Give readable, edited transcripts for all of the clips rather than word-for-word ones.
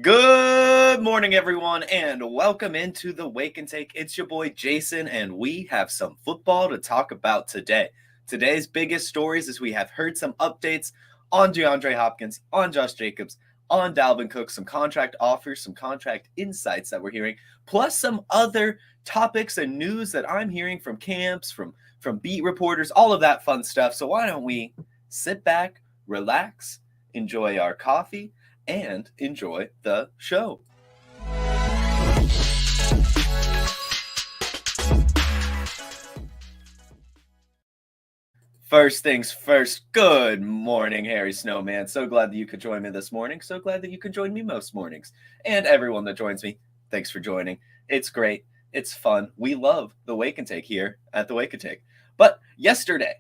Good morning, everyone, and welcome into the Wake and Take. It's your boy Jason, and we have some football to talk about today. Today's biggest stories is we have heard some updates on DeAndre Hopkins, on Josh Jacobs, on Dalvin Cook, some contract offers, some contract insights that we're hearing, plus some other topics and news that I'm hearing from camps, from beat reporters, all of that fun stuff. So why don't we sit back, relax, enjoy our coffee, and enjoy the show. First things first, good morning, Harry Snowman. So glad that you could join me this morning. So glad that you can join me most mornings. And everyone that joins me, thanks for joining. It's great. It's fun. We love the Wake and Take here at the Wake and Take. But yesterday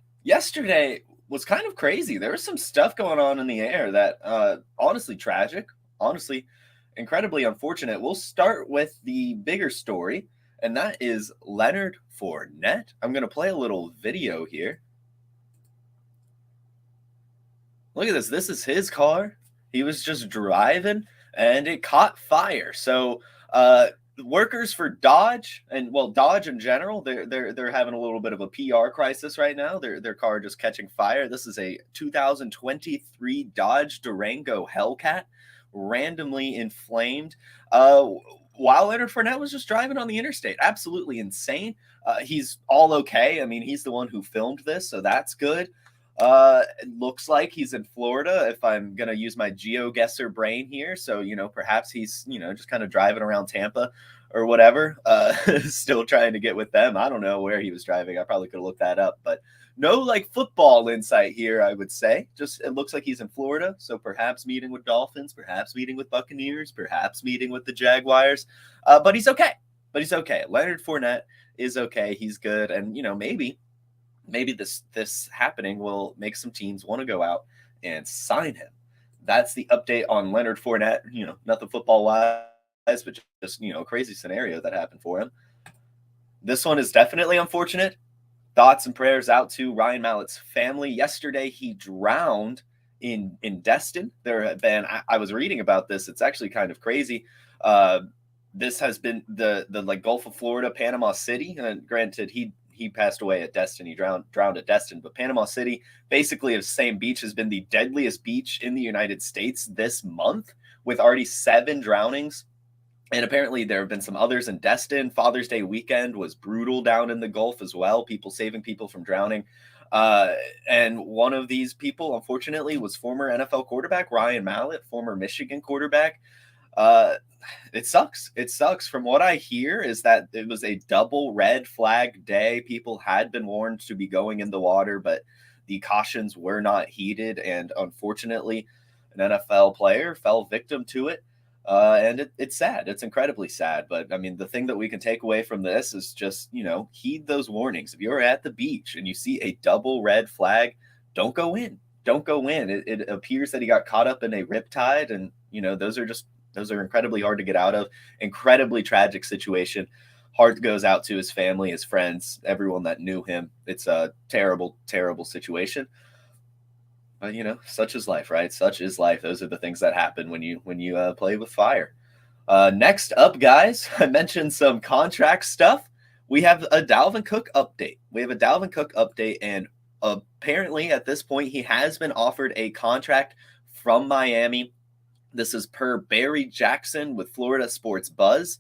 was kind of crazy. There was some stuff going on in the air that honestly tragic, honestly incredibly unfortunate. We'll start with the bigger story, and that is Leonard Fournette. I'm going to play a little video here. Look at this. This is his car. He was just driving, and it caught fire. So workers for Dodge, and well, Dodge in general, they're having a little bit of a PR crisis right now. Their car just catching fire. This is a 2023 Dodge Durango Hellcat, randomly inflamed. While Leonard Fournette was just driving on the interstate. Absolutely insane. He's all okay. I mean, he's the one who filmed this, so that's good. It looks like he's in Florida, if I'm going to use my GeoGuessr brain here. So, perhaps he's, just kind of driving around Tampa or whatever, still trying to get with them. I don't know where he was driving. I probably could have looked that up, but no football insight here, I would say. Just it looks like he's in Florida, so perhaps meeting with Dolphins, perhaps meeting with Buccaneers, perhaps meeting with the Jaguars. But he's okay. Leonard Fournette is okay. He's good, and maybe this happening will make some teams want to go out and sign him. That's the update on Leonard Fournette. Nothing football wise, but just a crazy scenario that happened for him. This one is definitely unfortunate. Thoughts and prayers out to Ryan Mallett's family. Yesterday, he drowned in Destin. There had been, I was reading about this. It's actually kind of crazy. This has been the Gulf of Florida, Panama City. And granted, he passed away at Destin. He drowned at Destin. But Panama City, basically the same beach, has been the deadliest beach in the United States this month, with already 7 drownings. And apparently there have been some others in Destin. Father's Day weekend was brutal down in the Gulf as well, people saving people from drowning. And one of these people, unfortunately, was former NFL quarterback Ryan Mallett, former Michigan quarterback. It sucks. It sucks. From what I hear is that it was a double red flag day. People had been warned to be going in the water, but the cautions were not heeded. And unfortunately, an NFL player fell victim to it. And it's sad. It's incredibly sad. But I mean, the thing that we can take away from this is just, heed those warnings. If you're at the beach and you see a double red flag, don't go in. Don't go in. It appears that he got caught up in a riptide, and those are incredibly hard to get out of. Incredibly tragic situation. Heart goes out to his family, his friends, everyone that knew him. It's a terrible, terrible situation. But such is life, right? Such is life. Those are the things that happen when you play with fire. Next up, guys, I mentioned some contract stuff. We have a Dalvin Cook update. And apparently at this point, he has been offered a contract from Miami. This is per Barry Jackson with Florida Sports Buzz.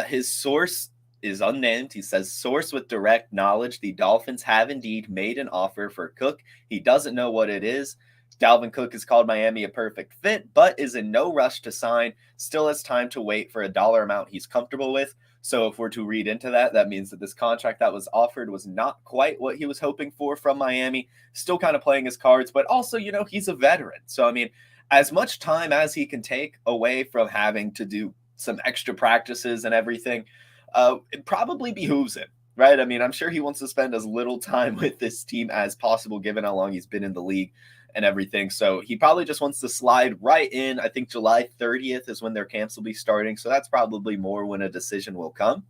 His source is unnamed. He says, source with direct knowledge, the Dolphins have indeed made an offer for Cook. He doesn't know what it is. Dalvin Cook has called Miami a perfect fit, but is in no rush to sign. Still has time to wait for a dollar amount he's comfortable with. So if we're to read into that, that means that this contract that was offered was not quite what he was hoping for from Miami. Still kind of playing his cards, but also, he's a veteran. So, I mean, as much time as he can take away from having to do some extra practices and everything, it probably behooves him, right? I mean, I'm sure he wants to spend as little time with this team as possible, given how long he's been in the league and everything. So he probably just wants to slide right in. I think July 30th is when their camps will be starting. So that's probably more when a decision will come.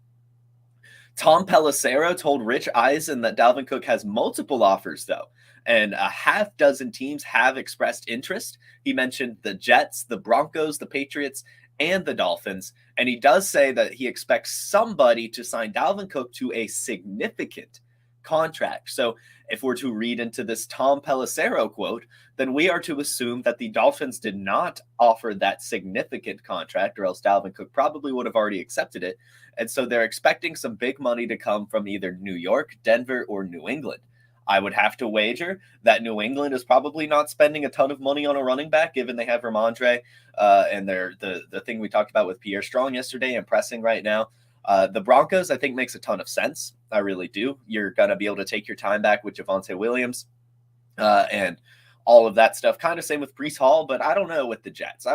Tom Pelissero told Rich Eisen that Dalvin Cook has multiple offers, though, and a half dozen teams have expressed interest. He mentioned the Jets, the Broncos, the Patriots, and the Dolphins. And he does say that he expects somebody to sign Dalvin Cook to a significant contract. So if we're to read into this Tom Pelissero quote, then we are to assume that the Dolphins did not offer that significant contract, or else Dalvin Cook probably would have already accepted it. And so they're expecting some big money to come from either New York, Denver, or New England. I would have to wager that New England is probably not spending a ton of money on a running back, given they have Ramondre and the thing we talked about with Pierre Strong yesterday and pressing right now. The Broncos, I think, makes a ton of sense. I really do. You're going to be able to take your time back with Javonte Williams and all of that stuff. Kind of same with Breece Hall, but I don't know with the Jets.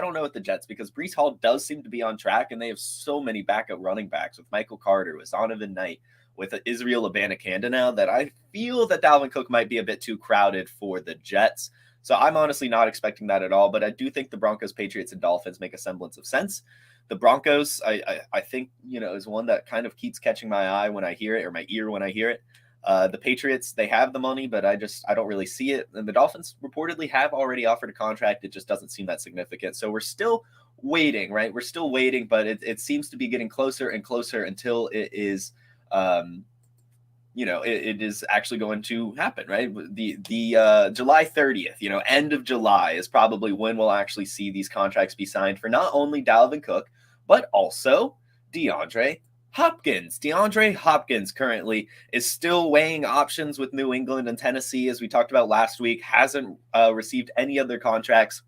Because Breece Hall does seem to be on track, and they have so many backup running backs with Michael Carter, with Zonovan Knight, with Israel Abanikanda now, that I feel that Dalvin Cook might be a bit too crowded for the Jets. So I'm honestly not expecting that at all, but I do think the Broncos, Patriots, and Dolphins make a semblance of sense. The Broncos, I think, is one that kind of keeps catching my eye when I hear it, or my ear when I hear it. The Patriots, they have the money, but I don't really see it. And the Dolphins reportedly have already offered a contract. It just doesn't seem that significant. So we're still waiting, right? We're still waiting, but it seems to be getting closer and closer until it is, it is actually going to happen, right? The July 30th, end of July is probably when we'll actually see these contracts be signed for not only Dalvin Cook, but also DeAndre Hopkins. DeAndre Hopkins currently is still weighing options with New England and Tennessee, as we talked about last week, hasn't received any other contracts.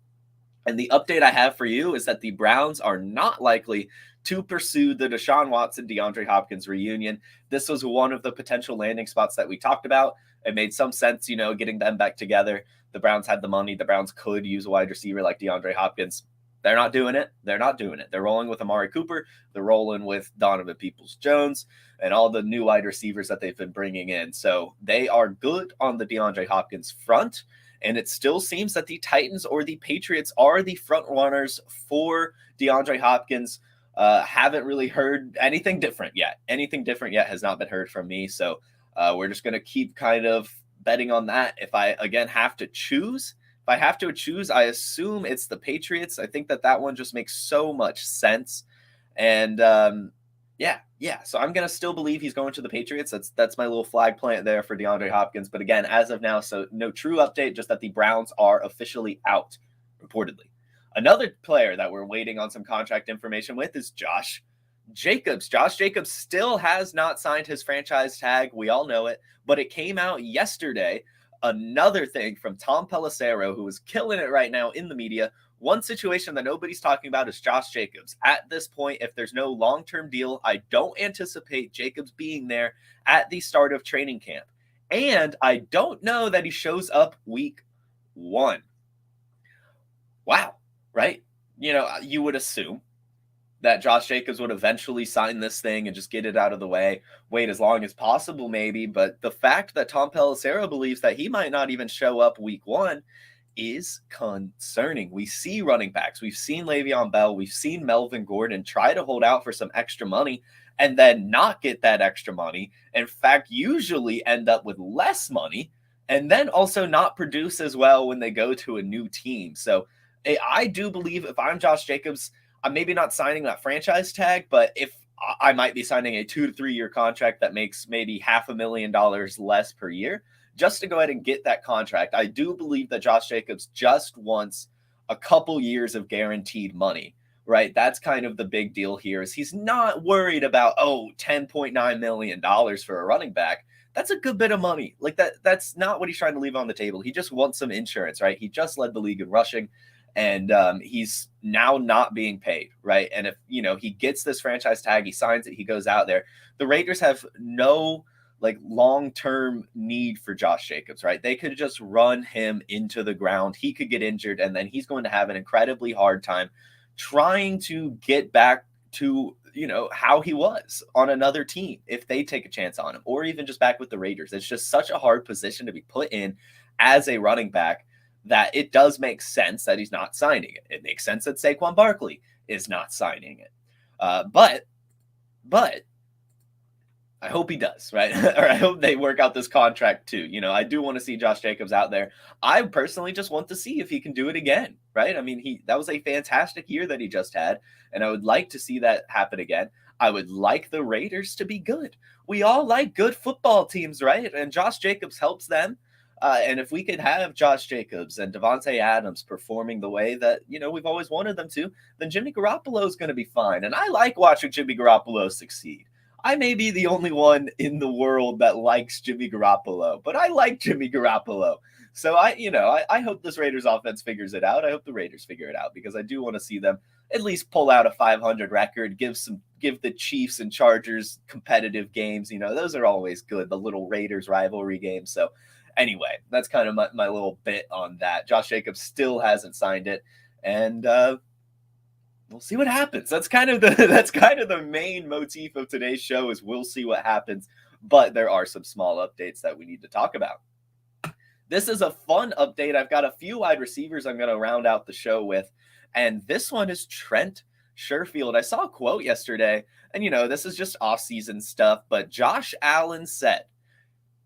And the update I have for you is that the Browns are not likely to pursue the Deshaun Watson, DeAndre Hopkins reunion. This was one of the potential landing spots that we talked about. It made some sense, getting them back together. The Browns had the money. The Browns could use a wide receiver like DeAndre Hopkins. They're not doing it. They're rolling with Amari Cooper. They're rolling with Donovan Peoples-Jones and all the new wide receivers that they've been bringing in. So they are good on the DeAndre Hopkins front. And it still seems that the Titans or the Patriots are the front runners for DeAndre Hopkins. Haven't really heard anything different yet. Anything different yet has not been heard from me. So we're just going to keep kind of betting on that. If I, again, have to choose, I assume it's the Patriots. I think that one just makes so much sense. And yeah. So I'm going to still believe he's going to the Patriots. That's my little flag plant there for DeAndre Hopkins. But again, as of now, so no true update, just that the Browns are officially out, reportedly. Another player that we're waiting on some contract information with is Josh Jacobs. Josh Jacobs still has not signed his franchise tag. We all know it, but it came out yesterday. Another thing from Tom Pelissero, who is killing it right now in the media. One situation that nobody's talking about is Josh Jacobs. At this point, if there's no long-term deal, I don't anticipate Jacobs being there at the start of training camp. And I don't know that he shows up week 1. Wow, right? You would assume that Josh Jacobs would eventually sign this thing and just get it out of the way, wait as long as possible maybe. But the fact that Tom Pelissero believes that he might not even show up week 1 is concerning. We see running backs. We've seen Le'Veon Bell. We've seen Melvin Gordon try to hold out for some extra money and then not get that extra money. In fact, usually end up with less money and then also not produce as well when they go to a new team. So I do believe if I'm Josh Jacobs, I'm maybe not signing that franchise tag, but if I might be signing a 2 to 3 year contract that makes maybe $500,000 less per year, just to go ahead and get that contract. I do believe that Josh Jacobs just wants a couple years of guaranteed money, right? That's kind of the big deal here is he's not worried about, $10.9 million for a running back. That's a good bit of money. Like that's not what he's trying to leave on the table. He just wants some insurance, right? He just led the league in rushing. And he's now not being paid, right? And if, he gets this franchise tag, he signs it, he goes out there. The Raiders have no long-term need for Josh Jacobs, right? They could just run him into the ground. He could get injured, and then he's going to have an incredibly hard time trying to get back to, how he was on another team if they take a chance on him, or even just back with the Raiders. It's just such a hard position to be put in as a running back that it does make sense that he's not signing it. It makes sense that Saquon Barkley is not signing it. But I hope he does, right? Or I hope they work out this contract too. I do want to see Josh Jacobs out there. I personally just want to see if he can do it again, right? I mean, that was a fantastic year that he just had, and I would like to see that happen again. I would like the Raiders to be good. We all like good football teams, right? And Josh Jacobs helps them. And if we could have Josh Jacobs and Devontae Adams performing the way that, we've always wanted them to, then Jimmy Garoppolo is going to be fine. And I like watching Jimmy Garoppolo succeed. I may be the only one in the world that likes Jimmy Garoppolo, but I like Jimmy Garoppolo. So I hope this Raiders offense figures it out. I hope the Raiders figure it out because I do want to see them at least pull out a 500 record, give the Chiefs and Chargers competitive games. Those are always good, the little Raiders rivalry games. So anyway, that's kind of my little bit on that. Josh Jacobs still hasn't signed it, and we'll see what happens. That's kind of the main motif of today's show is we'll see what happens. But there are some small updates that we need to talk about. This is a fun update. I've got a few wide receivers I'm going to round out the show with, and this one is Trent Sherfield. I saw a quote yesterday, and this is just off-season stuff, but Josh Allen said,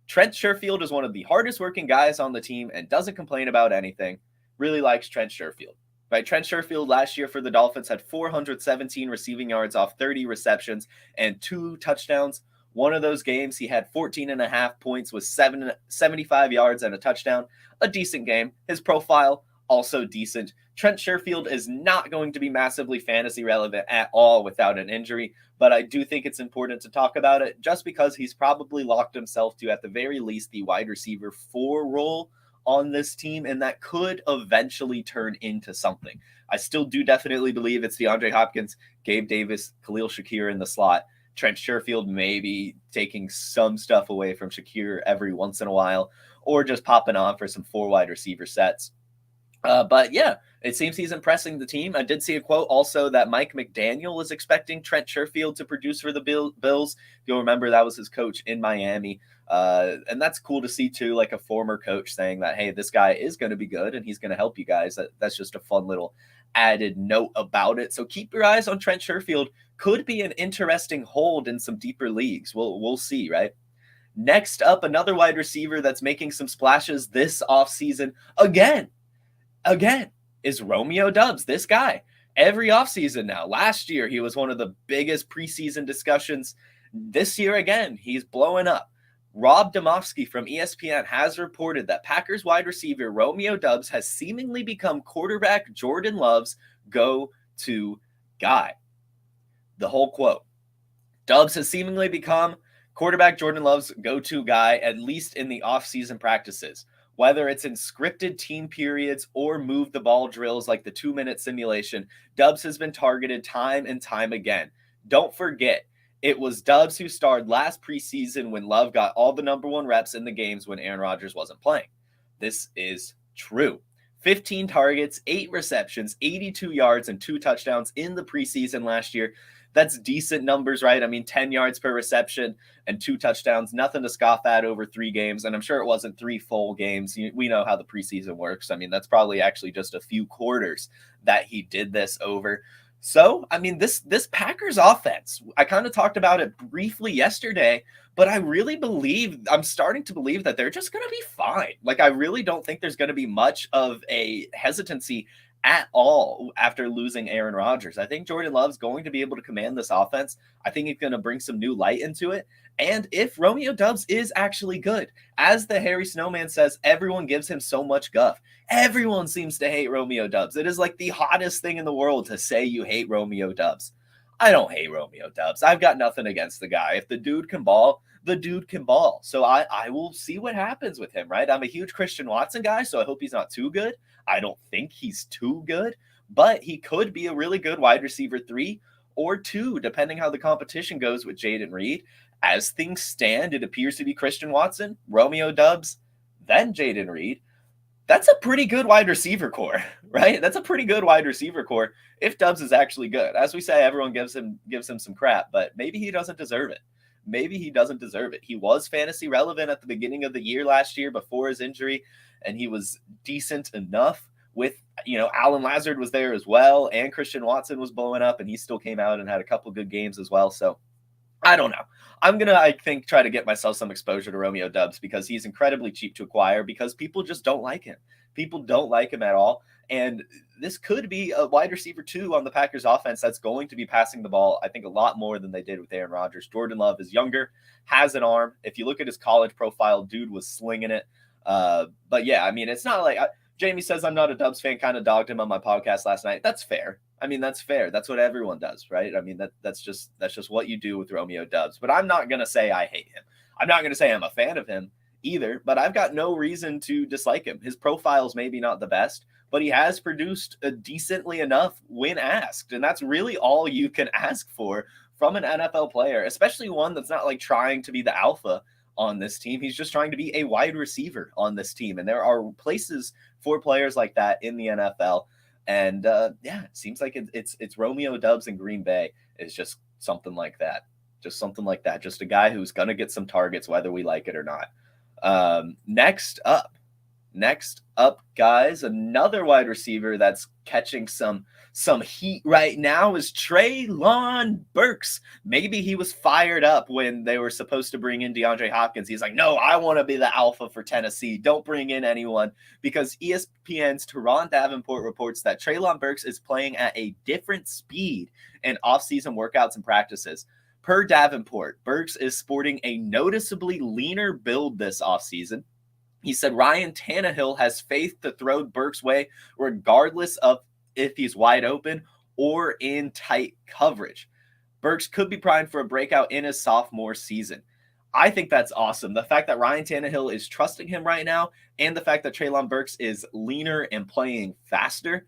Trent Sherfield is one of the hardest working guys on the team and doesn't complain about anything. Really likes Trent Sherfield. Right, Trent Sherfield last year for the Dolphins had 417 receiving yards off 30 receptions and 2 touchdowns. One of those games, he had 14.5 points with 75 yards and a touchdown. A decent game. His profile, also decent. Trent Sherfield is not going to be massively fantasy relevant at all without an injury, but I do think it's important to talk about it just because he's probably locked himself to, at the very least, the wide receiver 4 role on this team, and that could eventually turn into something. I still do definitely believe it's DeAndre Hopkins, Gabe Davis, Khalil Shakir in the slot. Trent Sherfield maybe taking some stuff away from Shakir every once in a while, or just popping on for some 4 wide receiver sets. But yeah, it seems he's impressing the team. I did see a quote also that Mike McDaniel was expecting Trent Sherfield to produce for the Bills. If you'll remember, that was his coach in Miami. And that's cool to see too, like a former coach saying that, hey, this guy is going to be good and he's going to help you guys. That's just a fun little added note about it. So keep your eyes on Trent Sherfield. Could be an interesting hold in some deeper leagues. We'll see, right? Next up, another wide receiver that's making some splashes this offseason again, is Romeo Doubs. This guy, every offseason now. Last year, he was one of the biggest preseason discussions. This year, again, he's blowing up. Rob Demovsky from ESPN has reported that Packers wide receiver Romeo Doubs has seemingly become quarterback Jordan Love's go-to guy. The whole quote. Doubs has seemingly become quarterback Jordan Love's go-to guy, at least in the offseason practices. Whether it's in scripted team periods or move the ball drills like the 2-minute simulation, Doubs has been targeted time and time again. Don't forget, it was Doubs who starred last preseason when Love got all the number 1 reps in the games when Aaron Rodgers wasn't playing. This is true. 15 targets, 8 receptions, 82 yards, and 2 touchdowns in the preseason last year. That's decent numbers, right? I mean, 10 yards per reception and 2 touchdowns, nothing to scoff at over 3 games. And I'm sure it wasn't 3 full games. We know how the preseason works. I mean, that's probably actually just a few quarters that he did this over. So, I mean, this Packers offense, I kind of talked about it briefly yesterday, but I'm starting to believe that they're just going to be fine. Like, I really don't think there's going to be much of a hesitancy at all after losing Aaron Rodgers. I think Jordan Love's going to be able to command this offense. I think he's going to bring some new light into it. And if Romeo Doubs is actually good, as the Harry Snowman says, everyone gives him so much guff. Everyone seems to hate Romeo Doubs. It is like the hottest thing in the world to say you hate Romeo Doubs. I don't hate Romeo Doubs. I've got nothing against the guy. If the dude can ball, the dude can ball. So I will see what happens with him, right? I'm a huge Christian Watson guy, so I hope he's not too good. I don't think he's too good, but he could be a really good wide receiver 3 or 2, depending how the competition goes with Jayden Reed. As things stand, it appears to be Christian Watson, Romeo Doubs, then Jayden Reed. That's a pretty good wide receiver core, right? That's a pretty good wide receiver core if Doubs is actually good. As we say, everyone gives him some crap, but maybe he doesn't deserve it. He was fantasy relevant at the beginning of the year last year before his injury, and he was decent enough with, Alan Lazard was there as well, and Christian Watson was blowing up, and he still came out and had a couple good games as well. So I don't know. I'm going to, I think, try to get myself some exposure to Romeo Doubs because he's incredibly cheap to acquire because people just don't like him. People don't like him at all. And this could be a wide receiver, too, on the Packers offense that's going to be passing the ball, I think, a lot more than they did with Aaron Rodgers. Jordan Love is younger, has an arm. If you look at his college profile, dude was slinging it. But yeah, I mean, it's not like Jamie says I'm not a Dubs fan, kind of dogged him on my podcast last night. That's fair. I mean, that's fair. That's what everyone does, right? I mean, that's just what you do with Romeo Doubs. But I'm not going to say I hate him. I'm not going to say I'm a fan of him either, but I've got no reason to dislike him. His profile's maybe not the best, but he has produced a decently enough when asked. And that's really all you can ask for from an NFL player, especially one that's not like trying to be the alpha on this team. He's just trying to be a wide receiver on this team. And there are places for players like that in the NFL. And yeah, it seems like it's Romeo Doubs in Green Bay is just something like that. Just something like that. Just a guy who's going to get some targets, whether we like it or not. Next up, guys, another wide receiver that's catching some heat right now is Treylon Burks. Maybe he was fired up when they were supposed to bring in DeAndre Hopkins. He's like, no, I want to be the alpha for Tennessee. Don't bring in anyone, because ESPN's Teron Davenport reports that Treylon Burks is playing at a different speed in offseason workouts and practices. Per Davenport, Burks is sporting a noticeably leaner build this offseason. He said Ryan Tannehill has faith to throw Burks' way regardless of if he's wide open or in tight coverage. Burks could be primed for a breakout in his sophomore season. I think that's awesome. The fact that Ryan Tannehill is trusting him right now, and the fact that Treylon Burks is leaner and playing faster,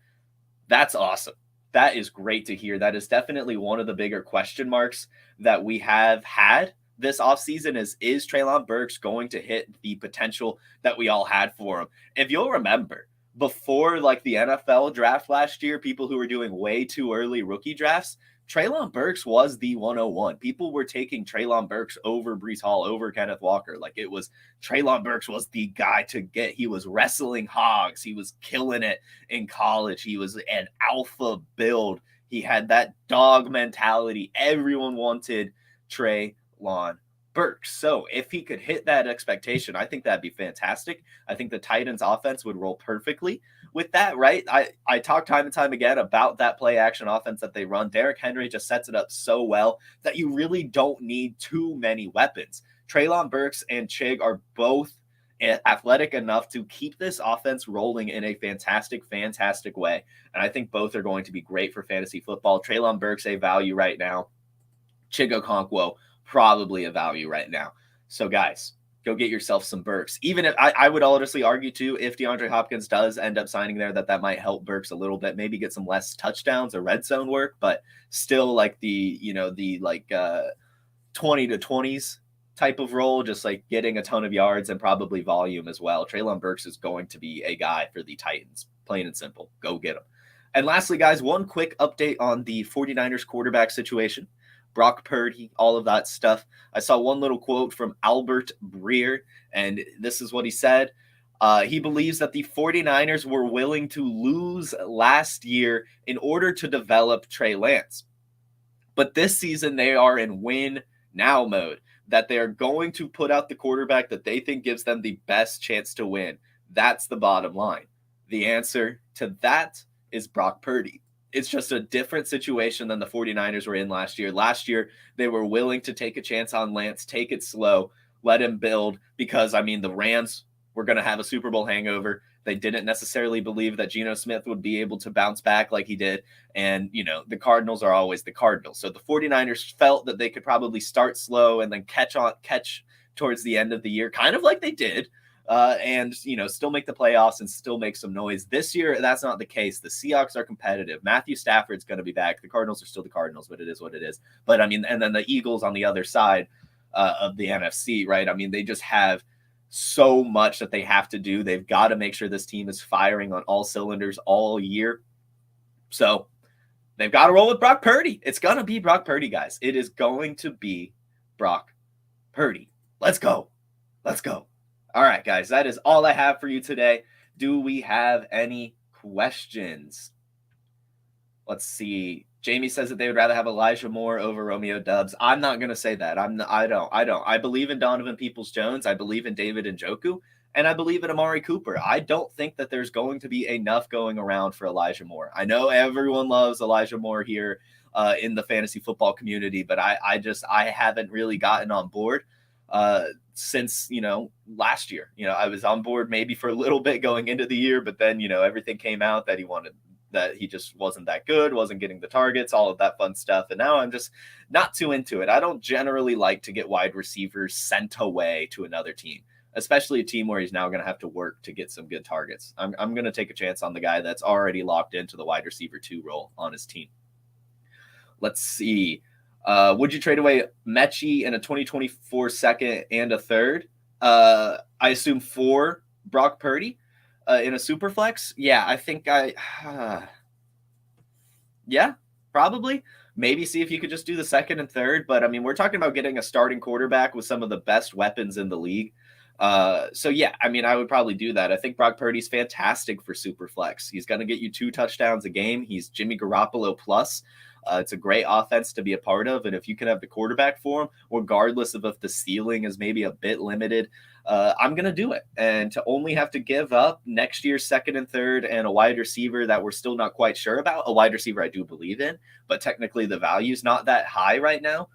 that's awesome. That is great to hear. That is definitely one of the bigger question marks that we have had this offseason is Treylon Burks going to hit the potential that we all had for him? If you'll remember, before like the NFL draft last year, people who were doing way too early rookie drafts, Treylon Burks was the 101. People were taking Treylon Burks over Breece Hall, over Kenneth Walker. Like it was Treylon Burks was the guy to get. He was wrestling hogs. He was killing it in college. He was an alpha build. He had that dog mentality. Everyone wanted Treylon Burks. So if he could hit that expectation, I think that'd be fantastic. I think the Titans offense would roll perfectly with that, right? I talk time and time again about that play action offense that they run. Derrick Henry just sets it up so well that you really don't need too many weapons. Treylon Burks and Chig are both athletic enough to keep this offense rolling in a fantastic way. And I think both are going to be great for fantasy football. Treylon Burks a value right now. Chig Okonkwo probably a value right now. So guys, go get yourself some Burks. Even if I would honestly argue too, if DeAndre Hopkins does end up signing there, that might help Burks a little bit, maybe get some less touchdowns or red zone work, but still like the 20 to 20s type of role, just like getting a ton of yards and probably volume as well. Treylon Burks is going to be a guy for the Titans, plain and simple. Go get him. And lastly, guys, one quick update on the 49ers quarterback situation. Brock Purdy, all of that stuff. I saw one little quote from Albert Breer, and this is what he said. He believes that the 49ers were willing to lose last year in order to develop Trey Lance. But this season, they are in win now mode, that they are going to put out the quarterback that they think gives them the best chance to win. That's the bottom line. The answer to that is Brock Purdy. It's just a different situation than the 49ers were in last year. Last year, they were willing to take a chance on Lance, take it slow, let him build, because, I mean, the Rams were going to have a Super Bowl hangover. They didn't necessarily believe that Geno Smith would be able to bounce back like he did. And, the Cardinals are always the Cardinals. So the 49ers felt that they could probably start slow and then catch towards the end of the year, kind of like they did. And still make the playoffs and still make some noise. This year, that's not the case. The Seahawks are competitive. Matthew Stafford's going to be back. The Cardinals are still the Cardinals, but it is what it is. But, I mean, and then the Eagles on the other side of the NFC, right? I mean, they just have so much that they have to do. They've got to make sure this team is firing on all cylinders all year. So they've got to roll with Brock Purdy. It's going to be Brock Purdy, guys. It is going to be Brock Purdy. Let's go. Let's go. All right, guys, that is all I have for you today. Do we have any questions? Let's see. Jamie says that they would rather have Elijah Moore over Romeo Doubs. I'm not going to say that. I don't. I believe in Donovan Peoples-Jones. I believe in David Njoku. And I believe in Amari Cooper. I don't think that there's going to be enough going around for Elijah Moore. I know everyone loves Elijah Moore here in the fantasy football community, but I haven't really gotten on board since, last year. I was on board maybe for a little bit going into the year, but then, everything came out that he just wasn't that good, wasn't getting the targets, all of that fun stuff. And now I'm just not too into it. I don't generally like to get wide receivers sent away to another team, especially a team where he's now going to have to work to get some good targets. I'm going to take a chance on the guy that's already locked into the wide receiver 2 role on his team. Let's see. Would you trade away Mechie in a 2024 second and a third? I assume for Brock Purdy in a super flex? Yeah, I think yeah, probably. Maybe see if you could just do the second and third. But, I mean, we're talking about getting a starting quarterback with some of the best weapons in the league. So, yeah, I mean, I would probably do that. I think Brock Purdy's fantastic for super flex. He's going to get you 2 touchdowns a game. He's Jimmy Garoppolo plus. It's a great offense to be a part of. And if you can have the quarterback for him, regardless of if the ceiling is maybe a bit limited, I'm going to do it. And to only have to give up next year's second and third and a wide receiver that we're still not quite sure about, a wide receiver I do believe in, but technically the value's not that high right now.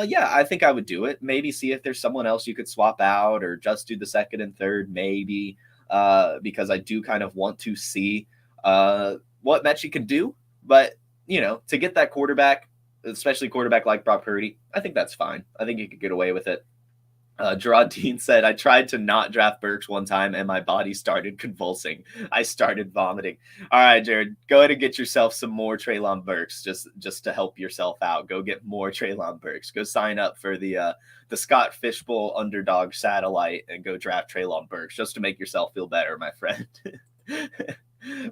Yeah, I think I would do it. Maybe see if there's someone else you could swap out or just do the second and third, maybe, because I do kind of want to see what Mechie can do. But, to get that quarterback, especially quarterback like Brock Purdy, I think that's fine. I think you could get away with it. Gerard Dean said, I tried to not draft Burks one time and my body started convulsing. I started vomiting. All right, Jared, go ahead and get yourself some more Treylon Burks just to help yourself out. Go get more Treylon Burks. Go sign up for the Scott Fishbowl underdog satellite and go draft Treylon Burks just to make yourself feel better, my friend.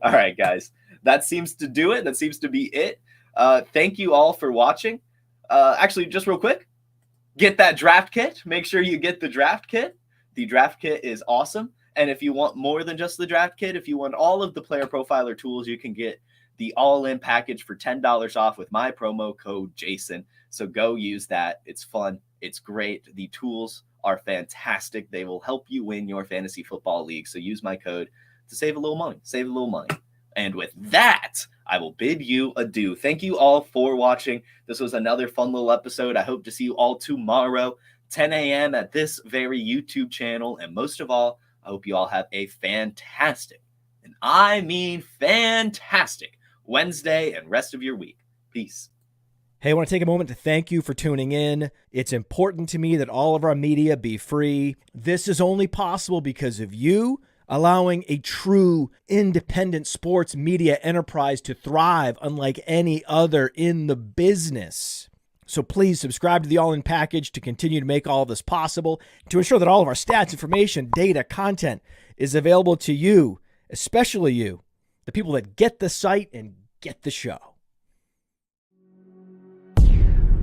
All right, guys, that seems to do it. That seems to be it. Thank you all for watching. Actually, just real quick, get that draft kit. Make sure you get the draft kit. The draft kit is awesome. And if you want more than just the draft kit, if you want all of the player profiler tools, you can get the all-in package for $10 off with my promo code Jason. So go use that. It's fun. It's great. The tools are fantastic. They will help you win your fantasy football league. So use my code to save a little money. Save a little money. And with that, I will bid you adieu. Thank you all for watching. This was another fun little episode. I hope to see you all tomorrow, 10 a.m. at this very YouTube channel. And most of all, I hope you all have a fantastic, and I mean fantastic, Wednesday and rest of your week. Peace. Hey, I want to take a moment to thank you for tuning in. It's important to me that all of our media be free. This is only possible because of you, allowing a true independent sports media enterprise to thrive unlike any other in the business. So please subscribe to the All-In Package to continue to make all of this possible, to ensure that all of our stats, information, data, content is available to you, especially you, the people that get the site and get the show.